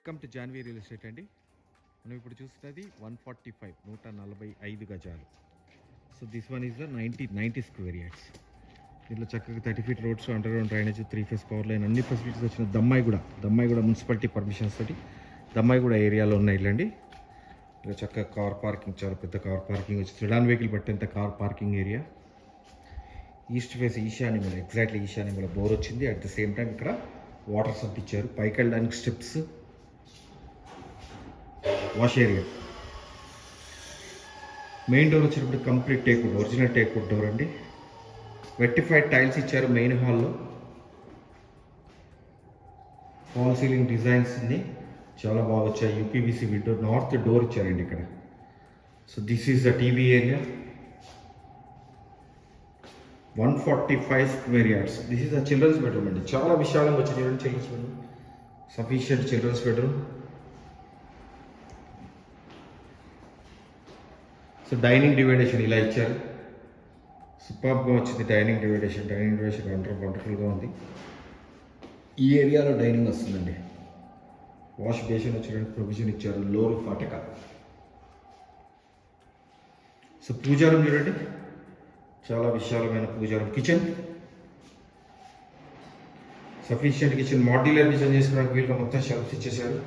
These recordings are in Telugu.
Welcome to Janhvi real estate అండి. మనం ఇప్పుడు చూస్తున్నది 145 గజాలు. So this one is the 90 square yards. దీంట్లో చక్కగా 30 feet roads, under ground drainage, 3 phase power line, అన్ని ఫెసిలిటీస్ వచ్చిన దమ్మాయి కూడా మున్సిపాలిటీ పర్మిషన్స్ తోటి దమ్మాయి కూడా ఏరియాలో ఉన్నాయి ఇల్లండి. ఇలా చక్కగా కార్ పార్కింగ్, చాలా పెద్ద కార్ పార్కింగ్ వచ్చి సెడాన్ వెహికల్ పట్టేంత car parking area. East face ఈశాన్యం, ఎగ్జాక్ట్లీ ఈశాన్యం బోర్ వచ్చింది. అట్ ద సేమ్ టైం ఇక్కడ వాటర్ సబ్ ఇచ్చారు. పైకి వెళ్ళడానికి steps, wash area. Main door వచ్చినప్పుడు complete teakwood, original teakwood door అండి. వెట్టిఫైడ్ టైల్స్ ఇచ్చారు మెయిన్ హాల్లో. ఫాల్ సీలింగ్ డిజైన్స్ చాలా బాగా వచ్చాయి. యూపీవీసీ విండో, నార్త్ డోర్ ఇచ్చారండి ఇక్కడ. So this is the TV area. 145 square yards. This is the children's bedroom అండి. చాలా విశాలంగా వచ్చింది children's bedroom, sufficient children's bedroom. So dining division ఇలా ఇచ్చారు. సూపర్గా వచ్చింది డైనింగ్ డివైడేషన్ వండర్ఫుల్గా ఉంది. ఈ ఏరియాలో డైనింగ్ వస్తుందండి. వాష్ బేసిన్ వచ్చేటువంటి ప్రొవిజన్ ఇచ్చారు. లోరు ఫాటక. సో పూజా రూమ్ చూడండి, చాలా విశాలమైన puja room. Kitchen sufficient kitchen, modular kitchen చేసుకోవడానికి వీళ్ళకి మొత్తం షెల్ఫ్స్ ఇచ్చేసారు.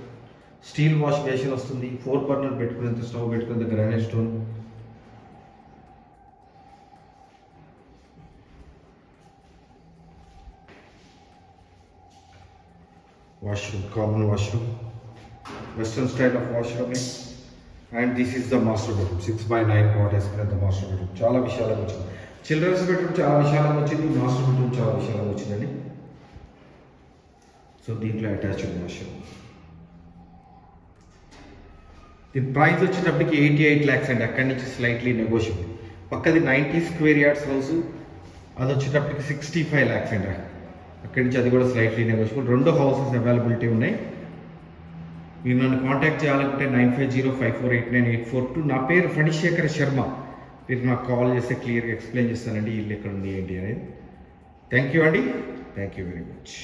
స్టీల్ వాష్ బేసిన్ వస్తుంది. 4 బర్నర్ పెట్టుకునేంత స్టవ్ పెట్టుకునేంత granite stone. Washroom, common washroom, western style of washroom. And this is the master bedroom. 6x9 cot వేసుకునేంత మాస్టర్ బెడ్రూమ్. చాలా విశాలంగా వచ్చింది. చిల్డ్రన్స్ బెడ్రూమ్ చాలా విశాలంగా వచ్చింది. మాస్టర్ బెడ్రూమ్ చాలా విశాలంగా వచ్చిందండి. సో దీంట్లో అటాచ్డ్ వాష్రూమ్. దీని ప్రైస్ వచ్చేటప్పటికి 88 lakhs అండి. అక్కడి నుంచి స్లైట్లీ నెగోషియబుల్. పక్కది 90 స్క్వేర్ యార్డ్స్ హౌస్, అది వచ్చేటప్పటికి 65 lakhs అండి. అక్కడి నుంచి అది కూడా స్లైట్లీ నెగోషియబుల్. 2 హౌసెస్ అవైలబిలిటీ ఉన్నాయి. మీరు నన్ను కాంటాక్ట్ చేయాలనుకుంటే 9505489842. నా పేరు ఫణిశేఖర్ శర్మ. మీరు నాకు కాల్ చేస్తే క్లియర్గా ఎక్స్ప్లెయిన్ చేస్తానండి ఇల్లు ఎక్కడ ఉంది ఏంటి అనేది. థ్యాంక్ యూ అండి. Thank you very much.